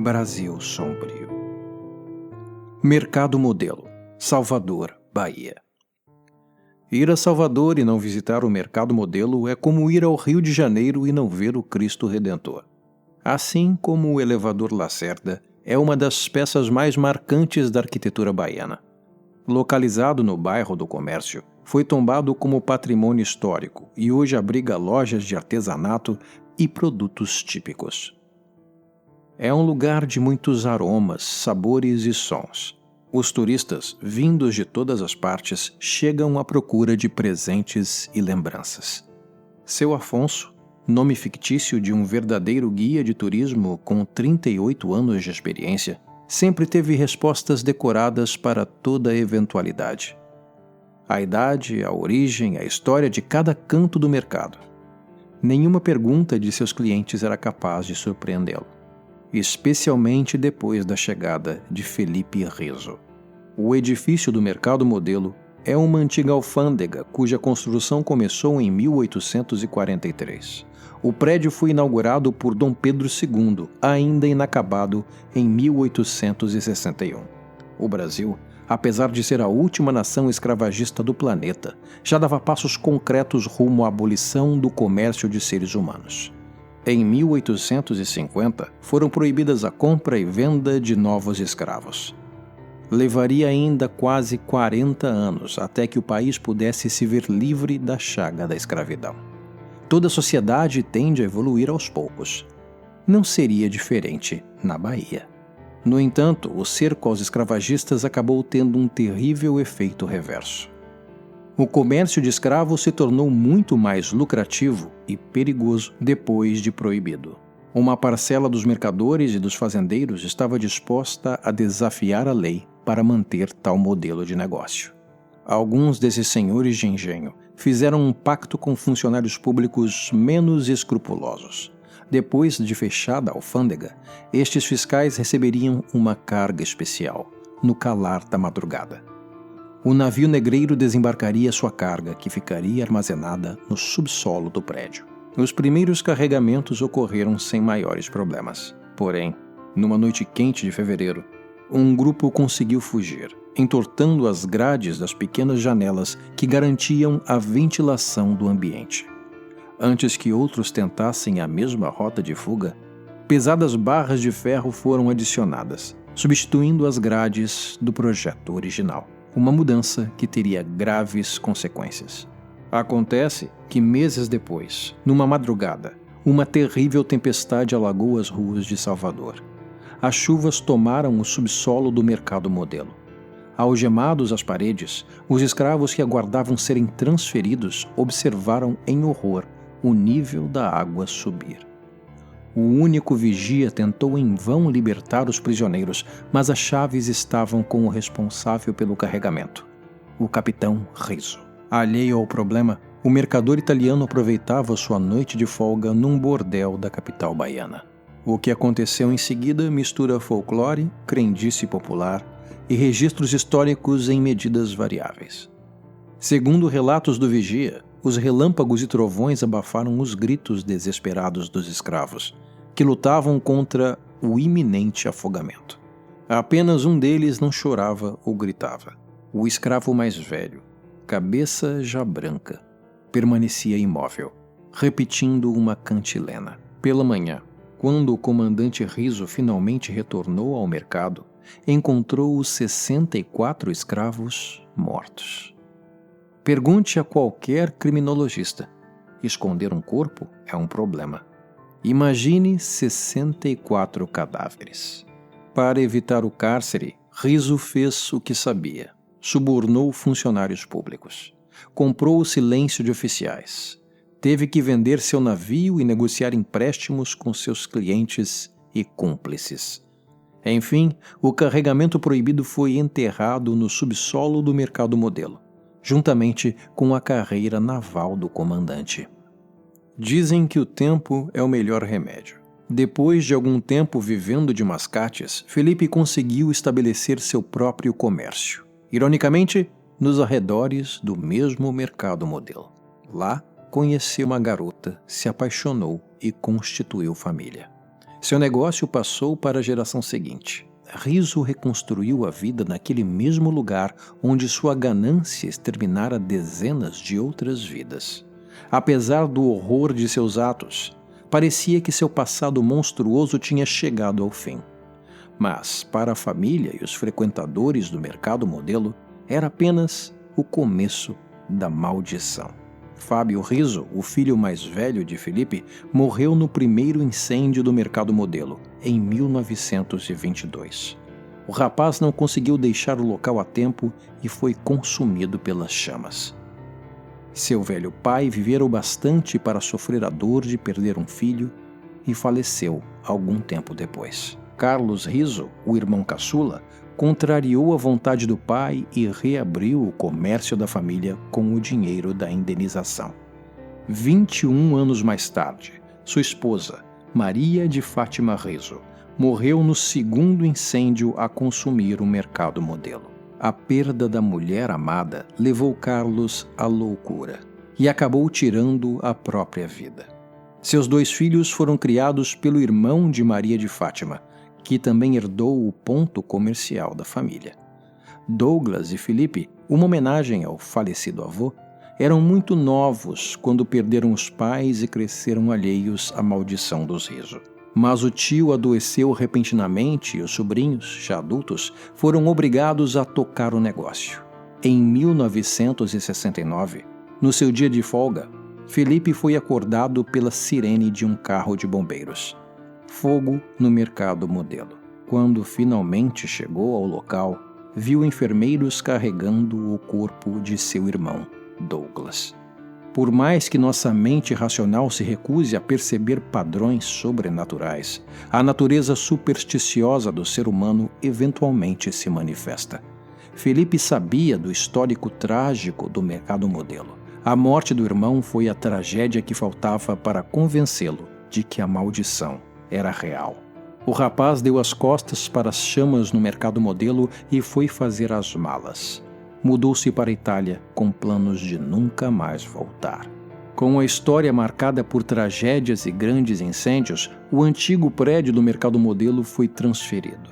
Brasil Sombrio. Mercado Modelo, Salvador, Bahia. Ir a Salvador e não visitar o Mercado Modelo é como ir ao Rio de Janeiro e não ver o Cristo Redentor. Assim como o elevador Lacerda é uma das peças mais marcantes da arquitetura baiana. Localizado no bairro do Comércio, foi tombado como patrimônio histórico e hoje abriga lojas de artesanato e produtos típicos. É um lugar de muitos aromas, sabores e sons. Os turistas, vindos de todas as partes, chegam à procura de presentes e lembranças. Seu Afonso, nome fictício de um verdadeiro guia de turismo com 38 anos de experiência, sempre teve respostas decoradas para toda eventualidade. A idade, a origem, a história de cada canto do mercado. Nenhuma pergunta de seus clientes era capaz de surpreendê-lo, especialmente depois da chegada de Felipe Rizzo. O edifício do Mercado Modelo é uma antiga alfândega cuja construção começou em 1843. O prédio foi inaugurado por Dom Pedro II, ainda inacabado, em 1861. O Brasil, apesar de ser a última nação escravagista do planeta, já dava passos concretos rumo à abolição do comércio de seres humanos. Em 1850, foram proibidas a compra e venda de novos escravos. Levaria ainda quase 40 anos até que o país pudesse se ver livre da chaga da escravidão. Toda a sociedade tende a evoluir aos poucos. Não seria diferente na Bahia. No entanto, o cerco aos escravagistas acabou tendo um terrível efeito reverso. O comércio de escravos se tornou muito mais lucrativo e perigoso depois de proibido. Uma parcela dos mercadores e dos fazendeiros estava disposta a desafiar a lei para manter tal modelo de negócio. Alguns desses senhores de engenho fizeram um pacto com funcionários públicos menos escrupulosos. Depois de fechada a alfândega, estes fiscais receberiam uma carga especial, no calar da madrugada. O navio negreiro desembarcaria sua carga, que ficaria armazenada no subsolo do prédio. Os primeiros carregamentos ocorreram sem maiores problemas. Porém, numa noite quente de fevereiro, um grupo conseguiu fugir, entortando as grades das pequenas janelas que garantiam a ventilação do ambiente. Antes que outros tentassem a mesma rota de fuga, pesadas barras de ferro foram adicionadas, substituindo as grades do projeto original. Uma mudança que teria graves consequências. Acontece que meses depois, numa madrugada, uma terrível tempestade alagou as ruas de Salvador. As chuvas tomaram o subsolo do Mercado Modelo. Algemados às paredes, os escravos que aguardavam serem transferidos observaram em horror o nível da água subir. O único vigia tentou em vão libertar os prisioneiros, mas as chaves estavam com o responsável pelo carregamento, o capitão Rizzo. Alheio ao problema, o mercador italiano aproveitava sua noite de folga num bordel da capital baiana. O que aconteceu em seguida mistura folclore, crendice popular e registros históricos em medidas variáveis. Segundo relatos do vigia, os relâmpagos e trovões abafaram os gritos desesperados dos escravos, que lutavam contra o iminente afogamento. Apenas um deles não chorava ou gritava. O escravo mais velho, cabeça já branca, permanecia imóvel, repetindo uma cantilena. Pela manhã, quando o comandante Rizzo finalmente retornou ao mercado, encontrou os 64 escravos mortos. Pergunte a qualquer criminologista. Esconder um corpo é um problema. Imagine 64 cadáveres. Para evitar o cárcere, Rizzo fez o que sabia. Subornou funcionários públicos. Comprou o silêncio de oficiais. Teve que vender seu navio e negociar empréstimos com seus clientes e cúmplices. Enfim, o carregamento proibido foi enterrado no subsolo do Mercado Modelo, juntamente com a carreira naval do comandante. Dizem que o tempo é o melhor remédio. Depois de algum tempo vivendo de mascates, Felipe conseguiu estabelecer seu próprio comércio. Ironicamente, nos arredores do mesmo Mercado Modelo. Lá, conheceu uma garota, se apaixonou e constituiu família. Seu negócio passou para a geração seguinte. Riso reconstruiu a vida naquele mesmo lugar onde sua ganância exterminara dezenas de outras vidas. Apesar do horror de seus atos, parecia que seu passado monstruoso tinha chegado ao fim. Mas, para a família e os frequentadores do mercado modelo, era apenas o começo da maldição. Fábio Riso, o filho mais velho de Felipe, morreu no primeiro incêndio do mercado modelo, em 1922. O rapaz não conseguiu deixar o local a tempo e foi consumido pelas chamas. Seu velho pai vivera o bastante para sofrer a dor de perder um filho e faleceu algum tempo depois. Carlos Riso, o irmão caçula, contrariou a vontade do pai e reabriu o comércio da família com o dinheiro da indenização. 21 anos mais tarde, sua esposa, Maria de Fátima Riso, morreu no segundo incêndio a consumir o mercado modelo. A perda da mulher amada levou Carlos à loucura e acabou tirando a própria vida. Seus 2 filhos foram criados pelo irmão de Maria de Fátima, que também herdou o ponto comercial da família. Douglas e Felipe, uma homenagem ao falecido avô, eram muito novos quando perderam os pais e cresceram alheios à maldição dos Riso. Mas o tio adoeceu repentinamente e os sobrinhos, já adultos, foram obrigados a tocar o negócio. Em 1969, no seu dia de folga, Felipe foi acordado pela sirene de um carro de bombeiros. Fogo no mercado modelo. Quando finalmente chegou ao local, viu enfermeiros carregando o corpo de seu irmão, Douglas. Por mais que nossa mente racional se recuse a perceber padrões sobrenaturais, a natureza supersticiosa do ser humano eventualmente se manifesta. Felipe sabia do histórico trágico do mercado modelo. A morte do irmão foi a tragédia que faltava para convencê-lo de que a maldição era real. O rapaz deu as costas para as chamas no mercado modelo e foi fazer as malas. Mudou-se para a Itália com planos de nunca mais voltar. Com a história marcada por tragédias e grandes incêndios, o antigo prédio do mercado modelo foi transferido.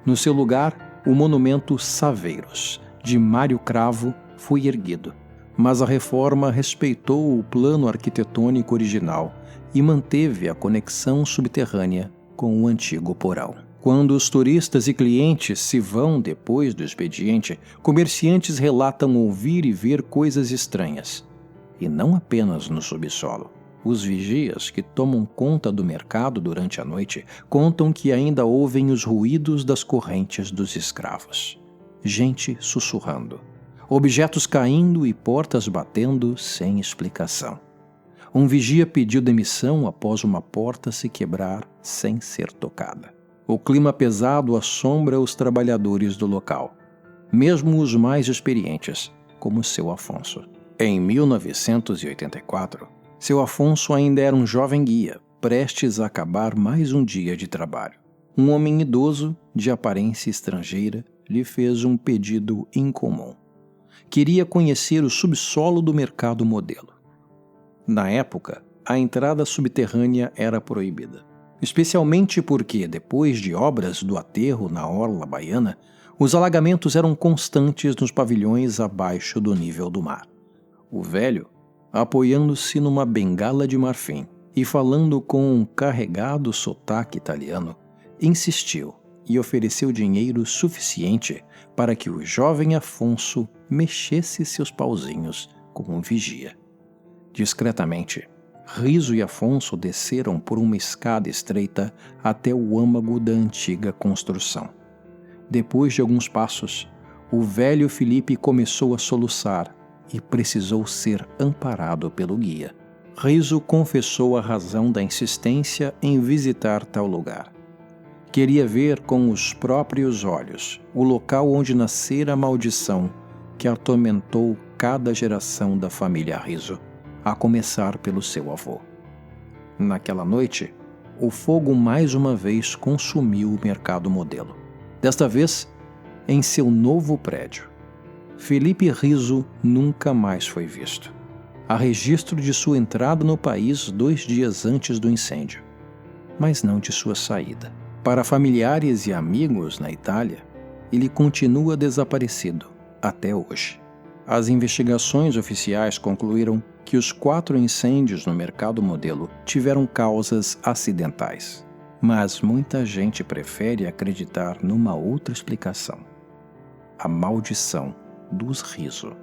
No seu lugar, o monumento Saveiros, de Mário Cravo, foi erguido. Mas a reforma respeitou o plano arquitetônico original e manteve a conexão subterrânea com o antigo porão. Quando os turistas e clientes se vão depois do expediente, comerciantes relatam ouvir e ver coisas estranhas. E não apenas no subsolo. Os vigias que tomam conta do mercado durante a noite contam que ainda ouvem os ruídos das correntes dos escravos. Gente sussurrando. Objetos caindo e portas batendo sem explicação. Um vigia pediu demissão após uma porta se quebrar sem ser tocada. O clima pesado assombra os trabalhadores do local, mesmo os mais experientes, como seu Afonso. Em 1984, seu Afonso ainda era um jovem guia, prestes a acabar mais um dia de trabalho. Um homem idoso, de aparência estrangeira, lhe fez um pedido incomum. Queria conhecer o subsolo do mercado modelo. Na época, a entrada subterrânea era proibida, especialmente porque, depois de obras do aterro na orla baiana, os alagamentos eram constantes nos pavilhões abaixo do nível do mar. O velho, apoiando-se numa bengala de marfim e falando com um carregado sotaque italiano, insistiu e ofereceu dinheiro suficiente para que o jovem Afonso mexesse seus pauzinhos com um vigia. Discretamente, Riso e Afonso desceram por uma escada estreita até o âmago da antiga construção. Depois de alguns passos, o velho Felipe começou a soluçar e precisou ser amparado pelo guia. Riso confessou a razão da insistência em visitar tal lugar. Queria ver com os próprios olhos o local onde nascera a maldição que atormentou cada geração da família Riso, a começar pelo seu avô. Naquela noite, o fogo mais uma vez consumiu o mercado modelo. Desta vez, em seu novo prédio. Felipe Riso nunca mais foi visto. Há registro de sua entrada no país 2 dias antes do incêndio. mas não de sua saída. Para familiares e amigos na Itália, ele continua desaparecido até hoje. As investigações oficiais concluíram que os 4 incêndios no mercado modelo tiveram causas acidentais. Mas muita gente prefere acreditar numa outra explicação: a maldição dos Rizzo.